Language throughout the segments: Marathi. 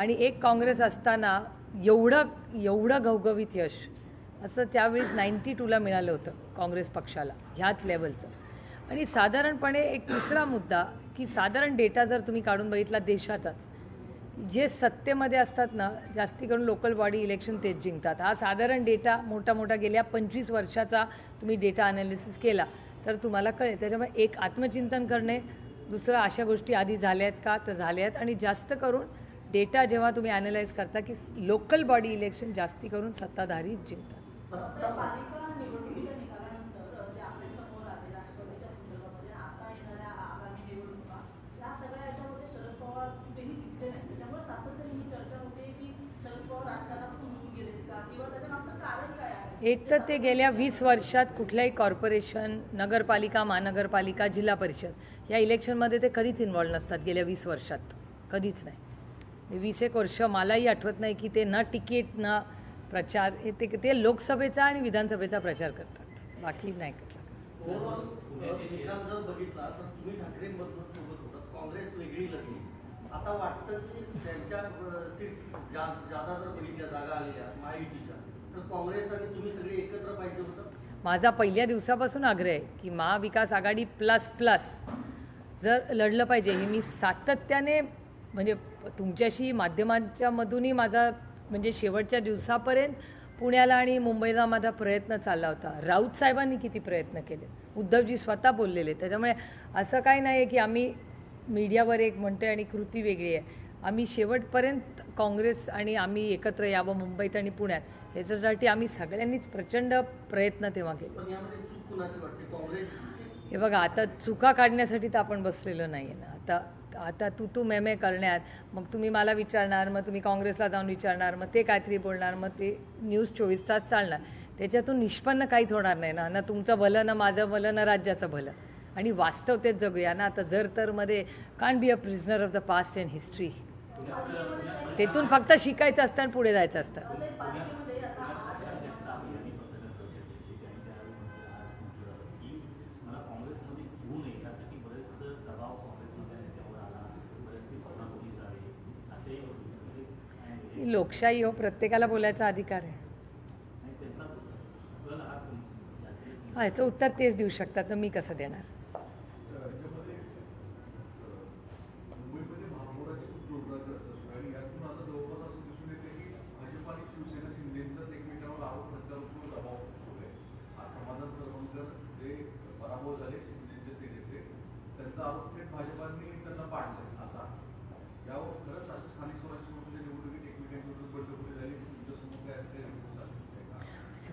आणि एक काँग्रेस असताना एवढं घवघवीत यश असं त्यावेळेस 92ला मिळालं होतं काँग्रेस पक्षाला ह्याच लेवलचं. आणि साधारणपणे एक तिसरा मुद्दा की साधारण डेटा जर तुम्ही काढून बघितला देशाचाच, जे सत्तेमध्ये असतात ना जास्ती करून लोकल बॉडी इलेक्शन तेच जिंकतात. हा साधारण डेटा मोठा गेल्या 25 वर्षाचा तुम्ही डेटा ॲनालिसिस केला तर तुम्हाला कळेल. त्याच्यामुळे एक आत्मचिंतन करणे, दुसरं अशा गोष्टी आधी झाल्या आहेत का तर झाल्या आहेत. आणि जास्त करून डेटा जेव्हा तुम्ही ॲनालाइज करता की लोकल बॉडी इलेक्शन जास्ती करून सत्ताधारी जिंकतात. पालिका निवडणुकीच्या निकालानंतर जे आपल्या समोर आले राष्ट्रवादीच्या संदर्भामध्ये आता येणाऱ्या आगामी निवडणुका या सगळ्या याच्यामध्ये शरद पवार कुठेही दिसले नाही. त्याच्यामुळे सातत्याने ही चर्चा होते की शरद पवार राजकारणातून निघून गेलेत का किंवा त्याच्या मागचं कारण काय आहे. एक तर ते गेल्या 20 वर्षात कुठल्याही कॉर्पोरेशन, नगरपालिका, महानगरपालिका, जिल्हा परिषद या इलेक्शनमध्ये ते कधीच इन्व्हॉल्व नसतात. गेल्या 20 वर्षात कधीच नाही. 20 एक वर्ष मलाही आठवत नाही की ते न तिकीट न प्रचार ते लोकसभेचा आणि विधानसभेचा प्रचार करतात, बाकी नाही करतात. काँग्रेस वेगळी लागली आता वाटतं की त्यांच्या सीट जादा जर बघितल्या जागा आलेल्या महायुतीच्या तर काँग्रेस आणि तुम्ही सगळे एकत्र पाहिजे होतं. माझा पहिल्या दिवसापासून आग्रह आहे की महाविकास आघाडी प्लस जर लढलं पाहिजे. हे मी सातत्याने म्हणजे तुमच्याशी माध्यमांच्या मधूनही माझा म्हणजे शेवटच्या दिवसापर्यंत पुण्याला आणि मुंबईला माझा प्रयत्न चालला होता. राऊत साहेबांनी किती प्रयत्न केले, उद्धवजी स्वतः बोललेले. त्याच्यामुळे असं काही नाही आहे की आम्ही मीडियावर एक म्हणतो आणि कृती वेगळी आहे. आम्ही शेवटपर्यंत काँग्रेस आणि आम्ही एकत्र यावं मुंबईत आणि पुण्यात, ह्याच्यासाठी आम्ही सगळ्यांनीच प्रचंड प्रयत्न तेव्हा केले. हे बघा, आता चुका काढण्यासाठी तर आपण बसलेलो नाही आहे ना. आता तू मेमे करण्यात, मग तुम्ही मला विचारणार, मग तुम्ही काँग्रेसला जाऊन विचारणार, मग ते काहीतरी बोलणार, मग ते न्यूज 24 तास चालणार. त्याच्यातून निष्पन्न काहीच होणार नाही ना. ना तुमचं भलं, ना माझं भलं, ना राज्याचं भलं. आणि वास्तवतेत जगूया ना. आता जर तर मध्ये can't be a prisoner of the past and history. तेथून फक्त शिकायचं असतं आणि पुढे जायचं असतं. लोकशाही हो, प्रत्येकाला बोलायचा अधिकार आहे. हा, याचं उत्तर तेच देऊ शकतात तर मी कसं देणार.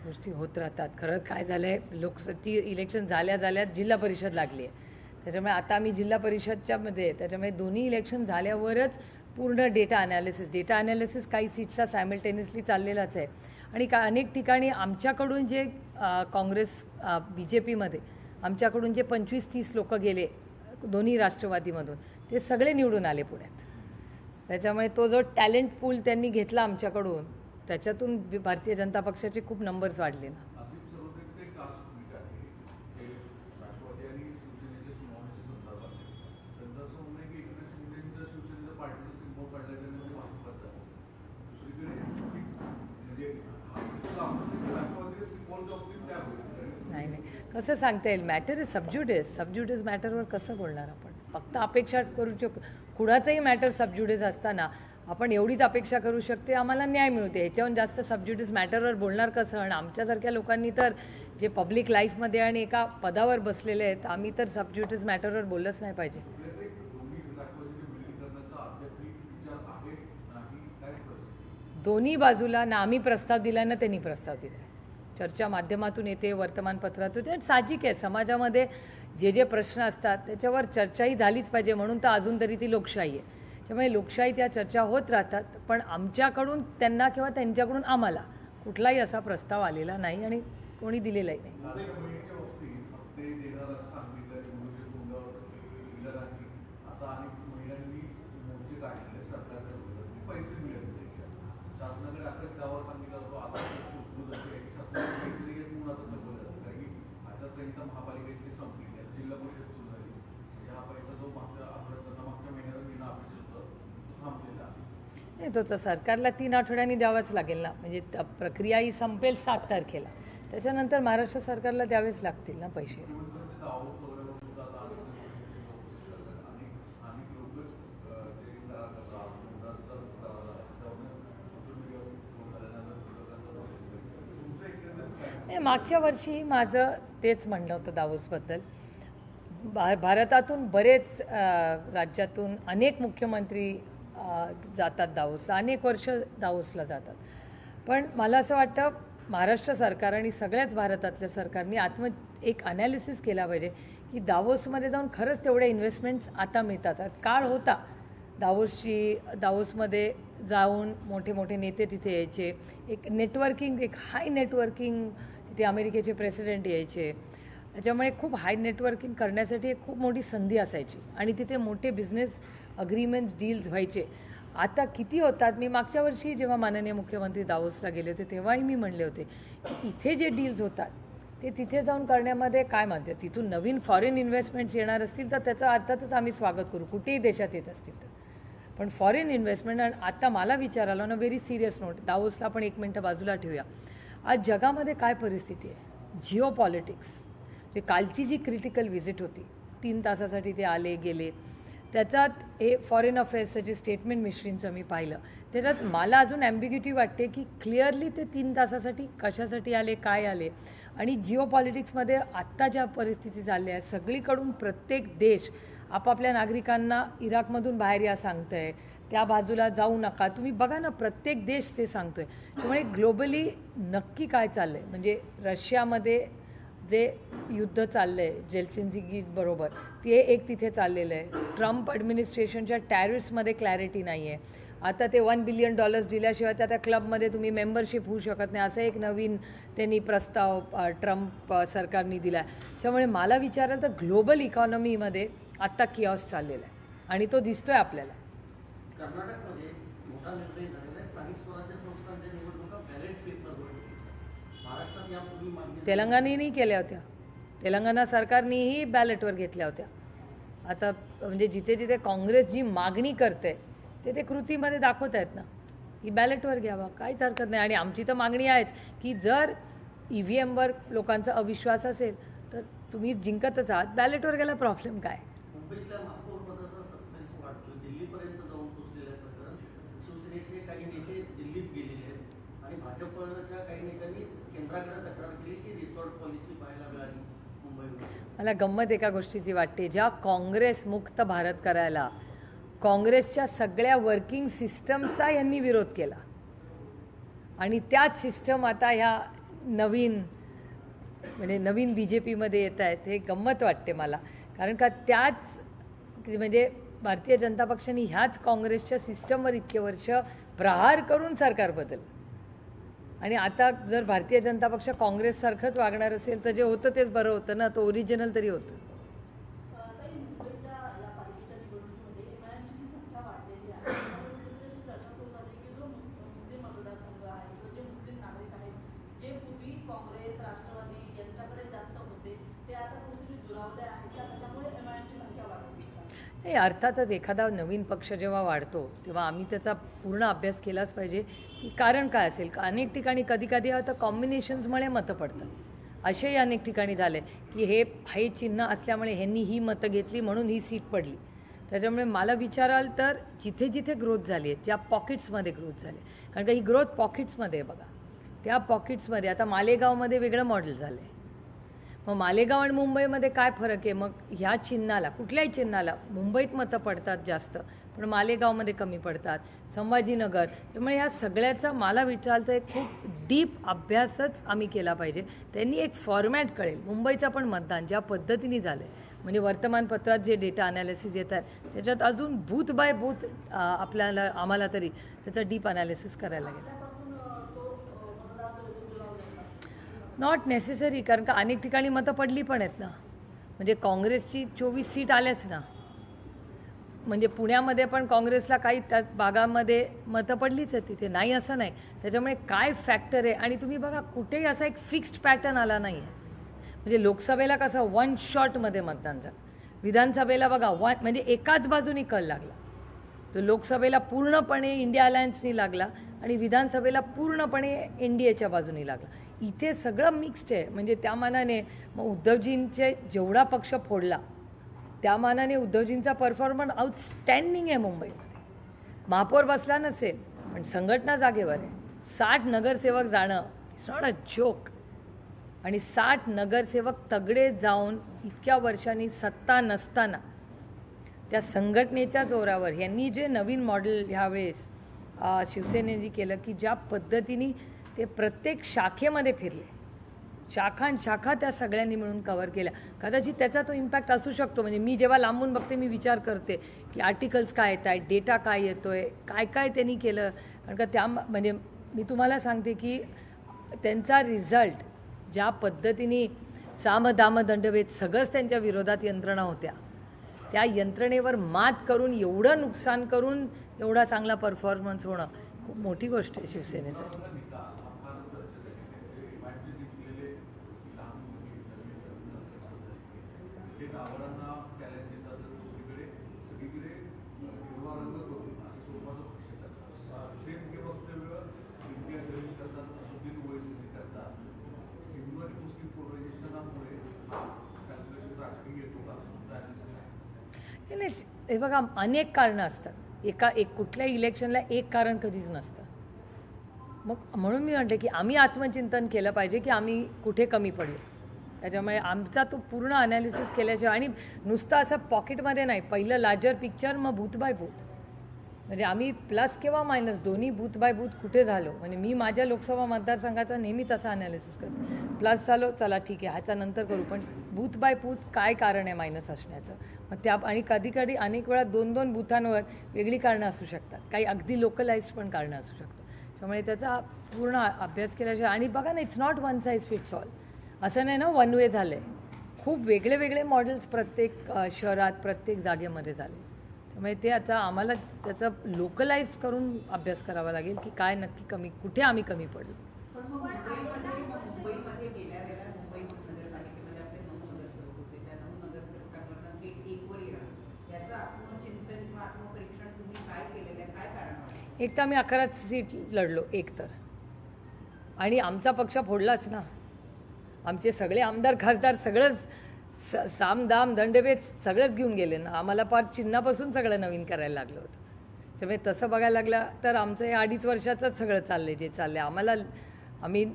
गोष्टी होत राहतात. खरंच काय झालं आहे, ती इलेक्शन झाल्या जिल्हा परिषद लागली आहे. त्याच्यामुळे आता आम्ही जिल्हा परिषदच्या मध्ये, त्याच्यामुळे दोन्ही इलेक्शन झाल्यावरच पूर्ण डेटा ॲनालिसिस काही सीट्सचा सायमल्टेनियसली चाललेलाच आहे. आणि अनेक ठिकाणी आमच्याकडून जे काँग्रेस BJPमध्ये आमच्याकडून जे 25-30 लोक गेले दोन्ही राष्ट्रवादीमधून, ते सगळे निवडून आले पुण्यात. त्याच्यामुळे तो जो टॅलेंट पूल त्यांनी घेतला आमच्याकडून, त्याच्यातून भारतीय जनता पक्षाचे खूप नंबर्स वाढले ना. नाही, कसं सांगता येईल. मॅटर इज सबज्युडिस मॅटरवर कसं बोलणार आपण. फक्त अपेक्षा करू शकतो. कुणाचंही मॅटर सबज्युडिस असताना आपण एवढीच अपेक्षा करू शकते आम्हाला न्याय मिळते. ह्याच्याहून जास्त सबज्युडिस मॅटरवर बोलणार कसं. आणि आमच्यासारख्या लोकांनी तर जे पब्लिक लाईफमध्ये आणि एका पदावर बसलेले आहेत, आम्ही तर सबज्युडिस मॅटरवर बोललंच नाही पाहिजे. दोन्ही बाजूला ना आम्ही प्रस्ताव दिला ना त्यांनी प्रस्ताव दिला. चर्चा माध्यमातून येते, वर्तमानपत्रात होते. आणि साहजिक आहे, समाजामध्ये जे प्रश्न असतात त्याच्यावर चर्चाही झालीच पाहिजे. म्हणून तर अजून तरी ती लोकशाही आहे. त्यामुळे लोकशाही त्या चर्चा होत राहतात. पण आमच्याकडून त्यांना किंवा त्यांच्याकडून आम्हाला कुठलाही असा प्रस्ताव आलेला नाही आणि कोणी दिलेलाही नाही. महापालिकेची संपली, जिल्हा परिषद सुरू झाली, हा पैसा जो मागच्या महिन्यात थांबलेला. नाही तो तर सरकारला 3 आठवड्यांनी द्यावाच लागेल ना, म्हणजे प्रक्रिया ही संपेल 7 तारखेला, त्याच्यानंतर महाराष्ट्र सरकारला द्यावेच लागतील ना पैसे. मुख्यमंत्र्यांचे दावोस दौऱ्यावर सुद्धा आता अनेक गोष्टी करतात आणि स्थानिक लोकच ते त्रास होतात त्यामुळे सोशल मीडियावर तुमचं एकंदरीत काय? नाही, मागच्या वर्षी माझं तेच म्हणणं होतं दावोसबद्दल. भारतातून बरेच राज्यातून अनेक मुख्यमंत्री जातात दावोसला, अनेक वर्ष दावोसला जातात. पण मला असं वाटतं महाराष्ट्र सरकार आणि सगळ्याच भारतातल्या सरकारनी एक ॲनालिसिस केला पाहिजे की दावोसमध्ये जाऊन खरंच तेवढ्या इन्व्हेस्टमेंट्स आता मिळतात. काळ होता दावोसमध्ये जाऊन मोठे मोठे नेते तिथे यायचे, एक नेटवर्किंग, एक हाय नेटवर्किंग, तिथे अमेरिकेचे प्रेसिडेंट यायचे, त्याच्यामुळे खूप हाय नेटवर्किंग करण्यासाठी एक खूप मोठी संधी असायची आणि तिथे मोठे बिझनेस अग्रीमेंट्स डील्स व्हायचे. आता किती होतात? मी मागच्या वर्षी जेव्हा माननीय मुख्यमंत्री दावोसला गेले होते तेव्हाही मी म्हणले होते की इथे जे डील्स होतात ते तिथे जाऊन करण्यामध्ये काय म्हणते, तिथून नवीन फॉरेन इन्व्हेस्टमेंट्स येणार असतील तर त्याचं अर्थातच आम्ही स्वागत करू, कुठेही देशात येत असतील तर. पण फॉरेन इन्व्हेस्टमेंट, आणि आता मला विचारायला ना व्हेरी सिरियस नोट, दावोसला पण 1 मिनटं बाजूला ठेवूया. आज जगामध्ये काय परिस्थिती आहे, जिओ पॉलिटिक्स, जे कालची जी क्रिटिकल व्हिजिट होती 3 तासासाठी ते आले गेले, त्याच्यात हे फॉरेन अफेअर्सचं जे स्टेटमेंट मिश्रींचं मी पाहिलं, त्याच्यात मला अजून ॲम्बिग्युटी वाटते की क्लिअरली ते 3 तासासाठी कशासाठी आले, काय आले. आणि जिओ पॉलिटिक्समध्ये आत्ता ज्या परिस्थिती चालल्या आहे, सगळीकडून प्रत्येक देश आपापल्या नागरिकांना इराकमधून बाहेर या सांगतं आहे, त्या बाजूला जाऊ नका, तुम्ही बघा ना, प्रत्येक देश ते सांगतो आहे. त्यामुळे ग्लोबली नक्की काय चाललं आहे, म्हणजे रशियामध्ये जे युद्ध चाललं आहे जेलसिन्स्की बरोबर, ते एक तिथे चाललेलं आहे. ट्रम्प ॲडमिनिस्ट्रेशनच्या टॅरिफ्समध्ये क्लॅरिटी नाही आहे. आता ते $1 बिलियन दिल्याशिवाय त्या क्लबमध्ये तुम्ही मेंबरशिप होऊ शकत नाही, असं एक नवीन त्यांनी प्रस्ताव ट्रम्प सरकारने दिला आहे. त्यामुळे मला विचाराल तर ग्लोबल इकॉनॉमीमध्ये आत्ता किऑस चाललेला आहे आणि तो दिसतोय आपल्याला. कर्नाटकमध्ये मोठा निर्णय झालेला आहे, स्थानिक स्वराज्य संस्थांच्या निवडणुका बॅलेट पेपरवर होतील. महाराष्ट्रात यापूर्वी मागणी तेलंगणानेही केल्या होत्या, तेलंगणा सरकारनेही बॅलेटवर घेतल्या होत्या. आता म्हणजे जिथे जिथे काँग्रेस जी मागणी करते ते कृतीमध्ये दाखवत आहेत ना, की बॅलेटवर घ्यावा, काहीच हरकत नाही. आणि आमची तर मागणी आहेच की जर EVMवर लोकांचा अविश्वास असेल तर तुम्ही जिंकतच आहात, बॅलेटवर गेला प्रॉब्लेम काय. मुंबईतल्या महापौर पदाचा सस्पेन्स वाढतोय, दिल्लीपर्यंत जाऊन पोहोचलेलं आहे प्रकरण. शिवसेनेचे काही नेते दिल्लीत गेलेले आहेत आणि भाजपच्या काही नेत्यांनी केंद्राकडे तक्रार केली की रिसॉर्ट पॉलिसी पाहायला मिळाली मुंबईमध्ये. मला गंमत एका गोष्टीची वाटते, ज्या काँग्रेस मुक्त भारत करायला काँग्रेसच्या सगळ्या वर्किंग सिस्टमचा यांनी विरोध केला आणि त्याच सिस्टम आता ह्या नवीन BJPमध्ये येत आहेत. हे गंमत वाटते मला, कारण का त्याच म्हणजे भारतीय जनता पक्षाने ह्याच काँग्रेसच्या सिस्टमवर इतके वर्ष प्रहार करून सरकार बदल, आणि आता जर भारतीय जनता पक्ष काँग्रेससारखंच वागणार असेल तर जे होतं तेच बरं होतं ना, तो ओरिजिनल तरी होतं. काही मुंबईच्या या पालिकेच्या निवडणुकीमध्ये MIMची संख्या वाढलेली आहे. त्यामुळे अशी चर्चा सुरू झाली की जो मुस्लिम मतदारसंघ आहे किंवा जे मुस्लिम नागरिक आहेत, जे पूर्वी काँग्रेस, राष्ट्रवादी यांच्याकडे जास्त होते, ते आता कुठेतरी दुरावले आहेत, त्याच्यामुळे MIMची संख्या वाढली. हे अर्थातच एखादा नवीन पक्ष जेव्हा वाढतो तेव्हा आम्ही त्याचा पूर्ण अभ्यास केलाच पाहिजे की कारण काय असेल. अनेक ठिकाणी कधी कधी आता कॉम्बिनेशन्समुळे मतं पडतात, असेही अनेक ठिकाणी झाले की हे चिन्ह असल्यामुळे ह्यांनी ही मतं घेतली म्हणून ही सीट पडली. त्याच्यामुळे मला विचाराल तर जिथे जिथे ग्रोथ झाली आहे, ज्या पॉकेट्समध्ये ग्रोथ झाली, कारण का ही ग्रोथ पॉकेट्समध्ये आहे बघा, त्या पॉकेट्समध्ये आता मालेगावमध्ये वेगळं मॉडेल झालं आहे. मग मालेगाव आणि मुंबईमध्ये काय फरक आहे? मग ह्या चिन्हाला, कुठल्याही चिन्हाला मुंबईत मतं पडतात जास्त, पण मालेगावमध्ये कमी पडतात, संभाजीनगर. त्यामुळे ह्या सगळ्याचा मला विचारायचं एक खूप डीप अभ्यासच आम्ही केला पाहिजे. त्यांनी एक फॉर्मॅट कळेल. मुंबईचं पण मतदान ज्या पद्धतीने झालं आहे, म्हणजे वर्तमानपत्रात जे डेटा अनालिसिस येतात त्याच्यात अजून बूथ बाय बूथ आम्हाला तरी त्याचं डीप अनालिसिस करायला लागेल. नॉट नेसेसरी, कारण का अनेक ठिकाणी मतं पडली पण आहेत ना, म्हणजे काँग्रेसची 24 सीट आल्याच ना, म्हणजे पुण्यामध्ये पण काँग्रेसला काही त्या भागामध्ये मतं पडलीच आहेत, तिथे नाही असं नाही. त्याच्यामुळे काय फॅक्टर आहे, आणि तुम्ही बघा कुठेही असा एक फिक्स्ड पॅटर्न आला नाही आहे. म्हणजे लोकसभेला कसं 1 शॉटमध्ये मतदान झालं, विधानसभेला बघा म्हणजे एकाच बाजूनी कल लागला. तो लोकसभेला पूर्णपणे इंडिया अलायन्सनी लागला आणि विधानसभेला पूर्णपणे NDAच्या बाजूनी लागला. इथे सगळं मिक्स्ड आहे. म्हणजे त्या मानाने मग उद्धवजींचे जेवढा पक्ष फोडला त्या मानाने उद्धवजींचा परफॉर्मन्स आउटस्टँडिंग आहे मुंबईमध्ये. महापौर बसला नसेल पण संघटना जागेवर आहे. 60 नगरसेवक जाणं इट्स नॉट अ जोक. आणि 60 नगरसेवक तगडे जाऊन इतक्या वर्षांनी सत्ता नसताना त्या संघटनेच्या जोरावर यांनी जे नवीन मॉडेल ह्यावेळेस शिवसेनेने केलं की ज्या पद्धतीने ते प्रत्येक शाखेमध्ये फिरले, शाखा त्या सगळ्यांनी मिळून कव्हर केल्या. कदाचित त्याचा तो इम्पॅक्ट असू शकतो. म्हणजे मी जेव्हा लांबून बघते मी विचार करते की आर्टिकल्स काय येत आहेत, डेटा काय येतो आहे, काय त्यांनी केलं. कारण का त्या म्हणजे मी तुम्हाला सांगते की त्यांचा रिझल्ट ज्या पद्धतीने सामदाम दंडभेद सगळंच त्यांच्या विरोधात यंत्रणा होत्या, त्या यंत्रणेवर मात करून एवढं नुकसान करून एवढा चांगला परफॉर्मन्स होणं खूप मोठी गोष्ट आहे शिवसेनेसाठी. नाही, हे बघा अनेक कारणं असतात. कुठल्या इलेक्शनला एक कारण कधीच नसतं. मग म्हणून मी म्हटलं की आम्ही आत्मचिंतन केलं पाहिजे की आम्ही कुठे कमी पडलो. त्याच्यामुळे आमचा तो पूर्ण अनालिसिस केल्याशिवाय आणि नुसतं असं पॉकेटमध्ये नाही, पहिलं लार्जर पिक्चर मग बूथ बाय बूथ. म्हणजे आम्ही प्लस किंवा मायनस दोन्ही बूथ बाय बूथ कुठे झालो. म्हणजे मी माझ्या लोकसभा मतदारसंघाचा नेहमी तसा अनालिसिस करते. प्लस झालो चला ठीक आहे ह्याचा नंतर करू, पण बूथ बाय बूथ काय कारण आहे मायनस असण्याचं. मग त्या आणि कधी अनेक वेळा 2-2 बूथांवर वेगळी कारणं असू शकतात. काही अगदी लोकलाइज्ड पण कारणं असू शकतात. त्यामुळे त्याचा पूर्ण अभ्यास केल्याशिवाय. आणि बघा ना, it's not one size fits all. असं नाही ना वन वे झालं आहे. खूप वेगळे मॉडेल्स प्रत्येक शहरात प्रत्येक जागेमध्ये झाले. त्यामुळे ते आता आम्हाला त्याचा लोकलाइज करून अभ्यास करावा लागेल की काय नक्की कमी, कुठे आम्ही कमी पडलो. मुंबईमध्ये गेल्या वेळेला मुंबई महानगरपालिकेमध्ये आपले 9 नगरसेवक होते. त्या 9 नगरसेवकांना थेट 1वर येणं, याचं आत्मचिंतन किंवा आत्मपरीक्षण तुम्ही काय केलेलं आहे, काय कारण? एक तर आम्ही 11 सीट लढलो एक तर, आणि आमचा पक्ष फोडलाच ना. आमचे सगळे आमदार खासदार सगळंच सामदाम दंडभेद सगळंच घेऊन गेले ना. आम्हाला पार चिन्हापासून सगळं नवीन करायला लागलं होतं. त्यामुळे तसं बघायला लागलं तर आमचं हे 2.5 वर्षाचंच सगळं चाललं आहे जे चाललं आहे. आम्ही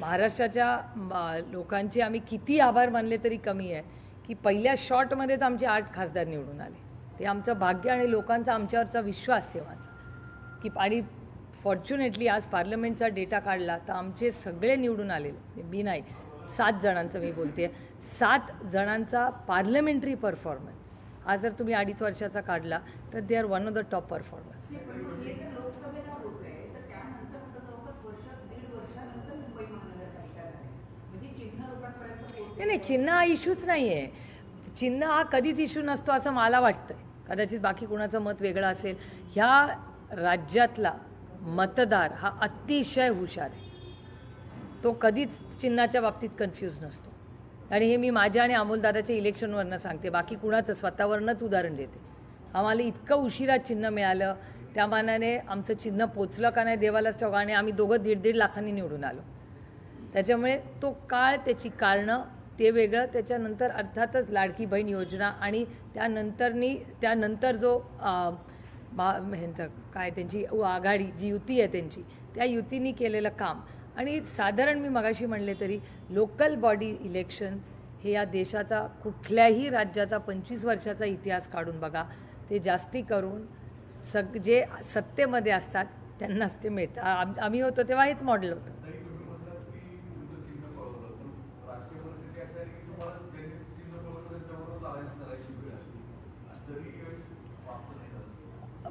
महाराष्ट्राच्या लोकांचे आम्ही किती आभार मानले तरी कमी आहे की पहिल्या शॉटमध्येच आमचे 8 खासदार निवडून आले. ते आमचं भाग्य आणि लोकांचा आमच्यावरचा विश्वास तेव्हाचा की. आणि फॉर्च्युनेटली आज पार्लमेंटचा डेटा काढला तर आमचे सगळे निवडून आलेले. मी नाही, 7 जणांचं मी बोलते, 7 जणांचा पार्लमेंटरी परफॉर्मन्स आज जर तुम्ही 2.5 वर्षाचा काढला तर they are one of the top performance. हे जर लोकसभेला होत आहे तर त्यानंतर आता जवळपास 1.5 वर्षानंतर मुंबई महानगरपालिका झाली. म्हणजे चिन्ह लोकांपर्यंत नाही, चिन्ह हा इश्यूच नाही आहे. चिन्ह हा कधीच इश्यू नसतो असं मला वाटतंय. कदाचित बाकी कोणाचं मत वेगळं असेल. ह्या राज्यातला मतदार हा अतिशय हुशार आहे. तो कधीच चिन्हाच्या बाबतीत कन्फ्यूज नसतो. आणि हे मी माझ्या आणि अमोलदादाच्या इलेक्शनवरनं सांगते, बाकी कुणाचं स्वतःवरनंच उदाहरण देते. आम्हाला इतकं उशिरा चिन्ह मिळालं, त्या मानाने आमचं चिन्ह पोचलं का नाही देवालाच ठाऊक. आणि आम्ही दोघं 1.5 लाखांनी निवडून आलो. त्याच्यामुळे तो काळ, त्याची कारणं ते वेगळं. त्याच्यानंतर अर्थातच लाडकी बहीण योजना आणि त्यानंतर जो ह्यांचं काय त्यांची आघाडी जी युती आहे त्यांची, त्या युतीने केलेलं काम. आणि साधारण मी मगाशी म्हणले तरी लोकल बॉडी इलेक्शन्स हे या देशाचा कुठल्याही राज्याचा 25 वर्षाचा इतिहास काढून बघा, ते जास्ती करून जे सत्तेमध्ये असतात त्यांनाच ते मिळतं. आम्ही होतो तेव्हा हेच मॉडेल होतं.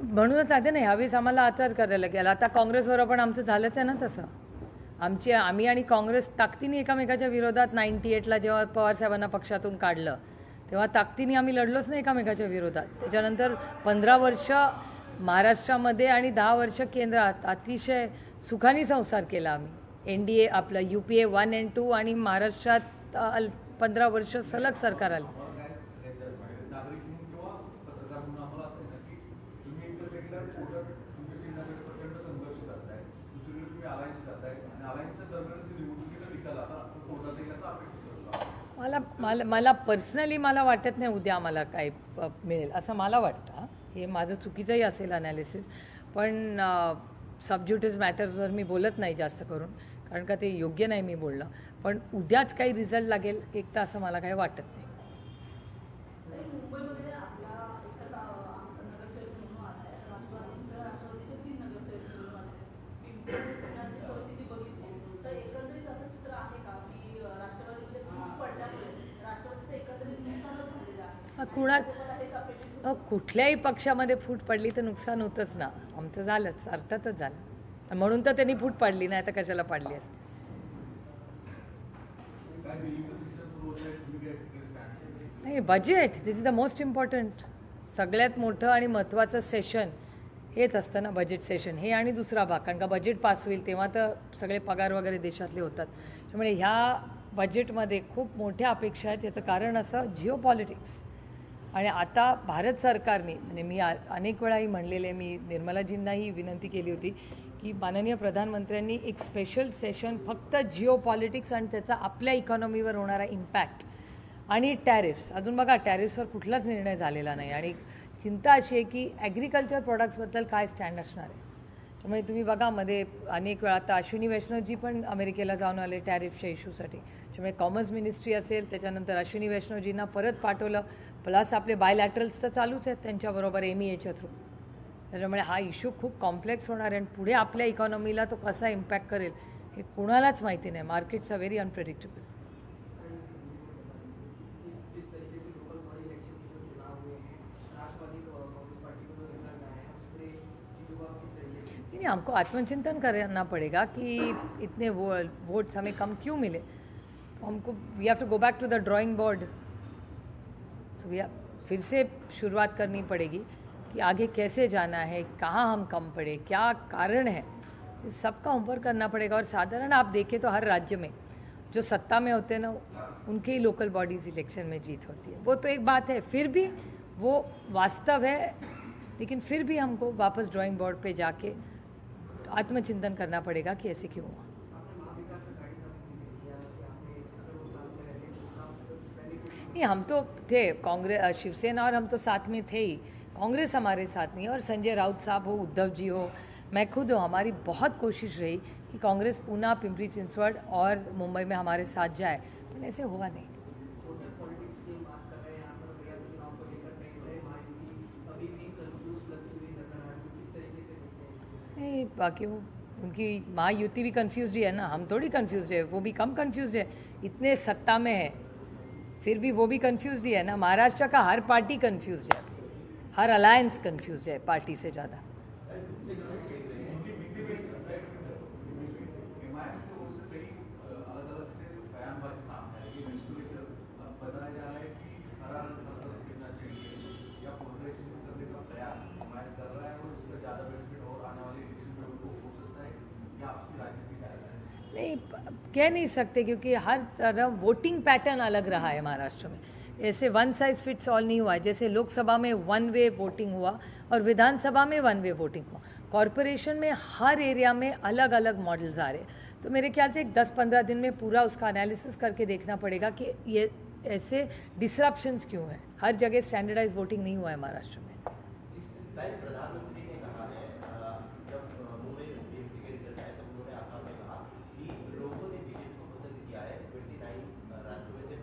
म्हणूनच आता ना ह्यावेळेस आम्हाला आचार करायला गेला. आता काँग्रेसबरोबर पण आमचं झालंच आहे ना तसं. आम्ही आणि काँग्रेस ताकदीने एकामेकाच्या विरोधात 98ला जेव्हा पवारसाहेबांना पक्षातून काढलं तेव्हा ताकदीने आम्ही लढलोच नाही एकामेकाच्या विरोधात. त्याच्यानंतर 15 वर्ष महाराष्ट्रामध्ये आणि 10 वर्ष केंद्रात अतिशय सुखाने संसार केला आम्ही. NDA आपलं UPA 1 and 2 आणि महाराष्ट्रात 15 वर्ष सलग सरकार आलं. जात आहे आणि अलायन्सच्या दरम्यानची निवडणुकीचा निकाल आता कोर्टात येईल असं अपेक्षित करतो. मला पर्सनली मला वाटत नाही उद्या मला काय मिळेल असं मला वाटतं हां. हे माझं चुकीचंही असेल अनालिसिस, पण सबज्युटिस मॅटर्सवर मी बोलत नाही जास्त करून, कारण का ते योग्य नाही मी बोलणं. पण उद्याच काही रिझल्ट लागेल एक तर असं मला काही वाटत नाही. तरी मुंबईमध्ये आपला एकच नगरसेवक म्हणून आला आहे. राष्ट्रवादीचे 3 नगरसेवक म्हणून आले आहेत. पिंपरी पुण्याची परिस्थिती बघितली तर एकंदरीत असं चित्र आहे का की राष्ट्रवादीमध्ये फूट पडल्यामुळे राष्ट्रवादीचं एकंदरीत नुकसानच झालेलं आहे? हेच अपेक्षित होतं. कुठल्याही पक्षामध्ये फूट पडली तर नुकसान होतंच ना. आमचं झालंच, अर्थातच झालं. म्हणून तर त्यांनी फूट पाडली, नाही तर कशाला पाडली असते. काय दिल्लीचं शिक्षण सुरू होत आहे, तुम्ही काय तिकडे stand? नाही, budget this is the most important. सगळ्यात मोठं आणि महत्त्वाचं सेशन हेच असतं ना, बजेट सेशन हे. आणि दुसरा भाग, कारण का बजेट पास होईल तेव्हा तर सगळे पगार वगैरे देशातले होतात. त्यामुळे ह्या बजेटमध्ये खूप मोठ्या अपेक्षा आहेत. याचं कारण असं जिओ पॉलिटिक्स. आणि आता भारत सरकारने, म्हणजे मी अनेक वेळाही म्हणलेले, मी निर्मलाजींनाही विनंती केली होती की माननीय प्रधानमंत्र्यांनी एक स्पेशल सेशन फक्त जिओ पॉलिटिक्स आणि त्याचा आपल्या इकॉनॉमीवर होणारा इम्पॅक्ट आणि टॅरिफ्स. अजून बघा, टॅरिफ्सवर कुठलाच निर्णय झालेला नाही. आणि चिंता अशी आहे की ॲग्रिकल्चर प्रॉडक्ट्सबद्दल काय स्टँड असणार आहे. त्यामुळे तुम्ही बघा, मध्ये अनेक वेळा आता अश्विनी वैष्णवजी पण अमेरिकेला जाऊन आले टॅरिफच्या इश्यूसाठी. त्यामुळे कॉमर्स मिनिस्ट्री असेल, त्याच्यानंतर अश्विनी वैष्णवजींना परत पाठवलं. प्लस आपले बायलॅटरल्स तर चालूच आहेत त्यांच्याबरोबर MEAच्या थ्रू. त्याच्यामुळे हा इश्यू खूप कॉम्प्लेक्स होणार आहे आणि पुढे आपल्या इकॉनॉमीला तो कसा इम्पॅक्ट करेल हे कोणालाच माहिती नाही. Markets are very unpredictable. जिस तरीके से लोकल बॉडी इलेक्शन के जो चुनाव हुए हैं, राष्ट्रवादी कांग्रेस पार्टी को जो रिजल्ट आया है उस पर चीजों का किस तरीके से? नहीं, हमको आत्मचिंतन करना पड़ेगा कि इतने वोट्स हमें कम क्यों मिले. हमको we have to go back to the drawing board. So we फिर से शुरुआत करनी पड़ेगी कि आगे कैसे जाना है, कहाँ हम कम पड़े, क्या कारण है. सबका होमवर्क करना पड़ेगा. और साधारण आप देखें तो हर राज्य में जो सत्ता में होते हैं ना, उनके ही लोकल बॉडीज़ इलेक्शन में जीत होती है. वो तो एक बात है, फिर भी वो वास्तव है. लेकिन फिर भी हमको वापस ड्राइंग बोर्ड पे जाके आत्मचिंतन करना पड़ेगा कि ऐसे क्यों हुआ. आपने महाविकास आघाड़ी का भी जिक्र किया कि आपने अगर वो साथ में रहते दूसरा बेनिफिट नहीं, हम तो थे कांग्रेस, शिवसेना और हम तो साथ में थे ही. कांग्रेस हमारे साथ नहीं है. और संजय राउत साहब हो, उद्धव जी हो, मैं खुद हूँ, हमारी बहुत कोशिश रही कि कांग्रेस पूना, पिंपरी चिंचवड और मुंबई में हमारे साथ जाए, पर ऐसे हुआ नहीं. टोटल पॉलिटिक्स की बात कर रहे हैं यहाँ पर भैया, चुनाव को लेकर कई बड़े महायुति अभी भी कंफ्यूज लगती हुई नजर आ रही है. किस तरीके से देखते हैं? नहीं, बाकी वो उनकी महायुति भी कन्फ्यूज ही है ना. हम थोड़ी कन्फ्यूज है, वो भी कम कन्फ्यूज है. इतने सत्ता में है फिर भी वो भी कन्फ्यूज ही है ना. महाराष्ट्र का हर पार्टी कन्फ्यूज है, हर अलायंस कन्फ्यूज है पार्टी से ज़्यादा. हिमायत की ओर से कई अलग-अलग से बयानबाजी सामने आई है. इसको लेकर बताया जा रहा है कि हरा रंग फसल खरीदना चाहिए या पोलराइजेशन करने का प्रयास हिमायत कर रहा है और इसका ज़्यादा बेनिफिट और आने वाले इलेक्शन में उनको हो सकता है. या आपकी राजनीति क्या है? नहीं, कह नहीं सकते क्योंकि हर तरफ वोटिंग पैटर्न अलग रहा है महाराष्ट्र में. ऐसे वन साइज फिट्स ऑल नहीं हुआ है. जैसे लोकसभा में 1 वे वोटिंग हुआ और विधानसभा में 1 वे वोटिंग हुआ. कॉरपोरेशन में हर एरिया में अलग अलग मॉडल्स आ रहे हैं. तो मेरे ख्याल से 10-15 दिन में पूरा उसका एनालिसिस करके देखना पड़ेगा कि ये ऐसे डिसरप्शंस क्यों हैं. हर जगह स्टैंडर्डाइज वोटिंग नहीं हुआ है महाराष्ट्र में. प्रधानमंत्री ने कहा है, जब मुंबई टीएमसी के रिजल्ट आए तब उन्होंने आसाम में कहा कि लोगों ने बीजेपी को पसंद किया है. 29 राज्यों में से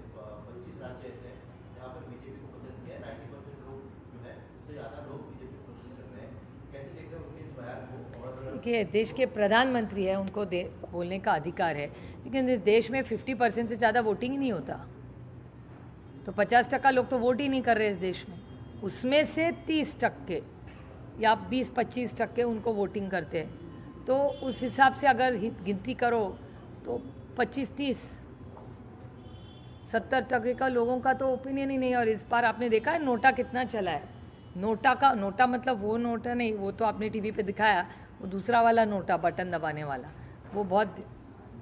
25 राज्य ऐसे हैं जहाँ पर बीजेपी को पसंद किया है. 90% लोग जो है उससे ज़्यादा लोग बीजेपी को पसंद कर रहे हैं. कैसे देखते हैं उनके इस बयान को? और कि देश के प्रधानमंत्री है, उनको बोलने का अधिकार है. लेकिन इस देश में 50% से ज़्यादा वोटिंग ही नहीं होता. तो 50% लोग तो वोट ही नहीं कर रहे इस देश में. उसमें से 30% या 20-25% उनको वोटिंग करते हैं. तो उस हिसाब से अगर गिनती करो तो 25-30 70% का लोगों का तो ओपिनियन ही नहीं. और इस बार आपने देखा है नोटा कितना चला है. नोटा मतलब वो नोटा नहीं, वो तो आपने टीवी पे दिखाया. वो दूसरा वाला नोटा बटन दबाने वाला, वो बहुत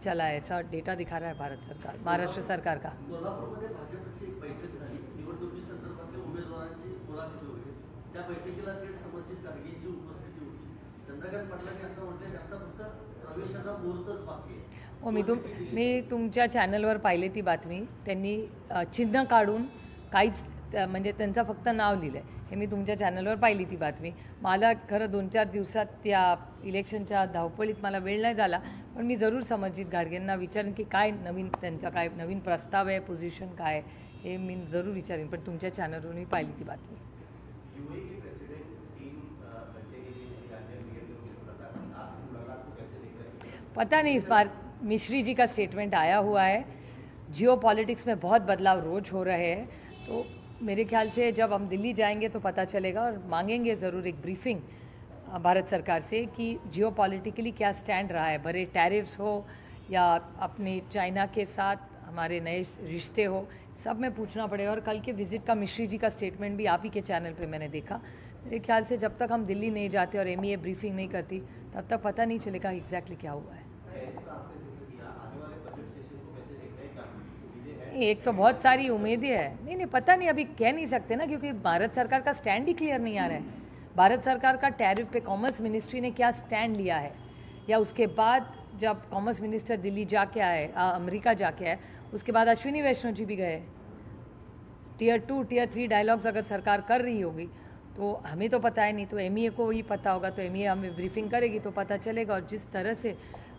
चला है. ऐसा डेटा दिखा रहा है भारत सरकार, महाराष्ट्र सरकार का. कोल्हापूरमध्ये भाजपची एक बैठक झाली. निवडणुकी संदर्भातल्या उमेदवारांची मुलाखती होती. त्या बैठकीला थेट समर्जित गाडगेंची उपस्थिती होती. चंद्रकांत पाटलांनी असं म्हटलं, त्यांचा फक्त प्रवेशाचा मुहूर्तच बाकी आहे. हो, मी तुमच्या चॅनलवर पाहिली ती बातमी. त्यांनी चिन्ह काढून काहीच म्हणजे त्यांचं फक्त नाव लिहिलं आहे. हे मी तुमच्या चॅनलवर पाहिली ती बातमी. मला खरं 2-4 दिवसात त्या इलेक्शनच्या धावपळीत मला वेळ नाही झाला, पण मी जरूर समर्जित घाटगेंना विचारेन की काय नवीन त्यांचा काय नवीन प्रस्ताव आहे, पोझिशन काय आहे, हे मी जरूर विचारेन. पण तुमच्या चॅनलवर मी पाहिली ती बातमी. यूएई के प्रेसिडेंट 3 घंटे के लिए राज्य में गए थे प्रधान, आप मुलाकात को कैसे देख रहे हैं? पता नहीं, पर मिश्री जी का स्टेटमेंट आया हुआ है. जियो पॉलिटिक्स में बहुत बदलाव रोज हो रहे हैं, तो मेरे ख्याल से जब हम दिल्ली जाएंगे तो पता चलेगा और मांगेंगे ज़रूर एक ब्रीफिंग भारत सरकार से कि जियो पॉलिटिकली क्या स्टैंड रहा है. बड़े टैरिफ्स हो या अपने चाइना के साथ हमारे नए रिश्ते हो, सब में पूछना पड़ेगा. और कल के विज़िट का मिश्री जी का स्टेटमेंट भी आप ही के चैनल पे मैंने देखा. मेरे ख्याल से जब तक हम दिल्ली नहीं जाते और एमईए ब्रीफिंग नहीं करती, तब तक पता नहीं चलेगा एग्जैक्टली क्या हुआ है. आने वाले बजट सेशन को कैसे देख रहे हैं? क्या कुछ उम्मीदें हैं? एक तो बहुत सारी उम्मीदें हैं. नहीं, पता नहीं, अभी कह नहीं सकते ना, क्योंकि भारत सरकार का स्टैंड ही क्लियर नहीं आ रहा है. भारत सरकार का टैरिफ पे कॉमर्स मिनिस्ट्री ने क्या स्टैंड लिया है, या उसके बाद जब कॉमर्स मिनिस्टर दिल्ली जाके आए, अमेरिका जाके आए, उसके बाद अश्विनी वैष्णव जी भी गए. टियर 2 टियर 3 डायलॉग्स अगर सरकार कर रही होगी तो हमें तो पता है नहीं, तो एमईए को ही पता होगा. तो एमईए हमें ब्रीफिंग करेगी तो पता चलेगा. और जिस तरह से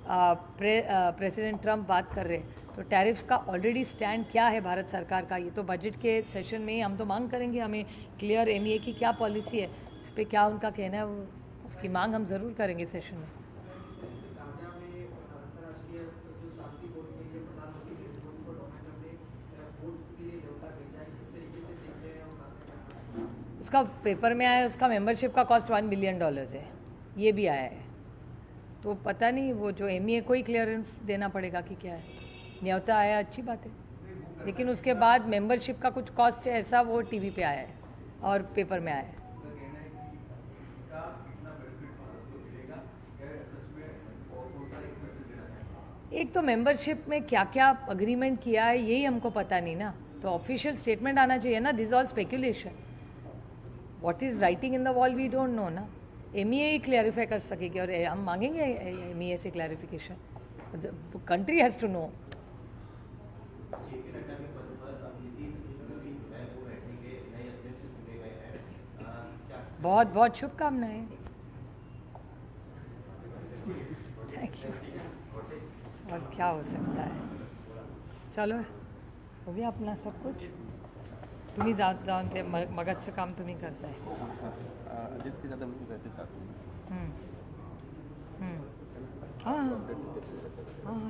प्रेसिडेंट ट्रंप बात कर रहे हैं, तो टैरिफ का ऑलरेडी स्टैंड क्या है भारत सरकार का, ये तो बजट के सेशन में ही हम तो मांग करेंगे. हमें क्लियर एमईए की क्या पॉलिसी है, इस पर क्या उनका कहना है, वो उसकी मांग हम ज़रूर करेंगे सेशन में. गांजा में अंतर्राष्ट्रीय जो शांति बोर्ड के लिए प्रधानमंत्री नरेंद्र मोदी को डोनाल्ड ट्रंप ने वोट के लिए न्योता भेजा है, किस तरीके से देखते हैं और गांजा का? उसका पेपर में आया, उसका मेंबरशिप का कॉस्ट $1 बिलियन है, ये भी आया है. तो पता नहीं, वो जो एमईए को ही क्लियरेंस देना पड़ेगा कि क्या है. न्योता आया, अच्छी बात है, लेकिन उसके बाद मेंबरशिप का कुछ कॉस्ट है, ऐसा वो टीवी पे आया है और पेपर में आया है. उनका कहना है कि इसका कितना बेनिफिट भारत को मिलेगा, क्या सच में और कौन सा एक मैसेज देना चाहिए? एक तो मेंबरशिप में क्या क्या अग्रीमेंट किया है यही हमको पता नहीं ना, तो ऑफिशियल स्टेटमेंट आना चाहिए ना. This all speculation. What is writing in the wall we don't know ना. एमईए ही क्लैरिफाई कर सकेगी और हम मांगेंगे एमईए से clarification. Country has to know. JP Nadda के पद पर अब नितिन गडकरी जो है वो बैठने के नए अध्यक्ष चुने गए हैं. क्या बहुत बहुत शुभकामनाएं. Thank you. और क्या हो सकता है. चलो, हो गया अपना सब कुछ. तुम्ही जाऊन ते मगजचं काम तुम्ही करताय. अजित के ज़्यादा रहते साथ में हम्म. हां हां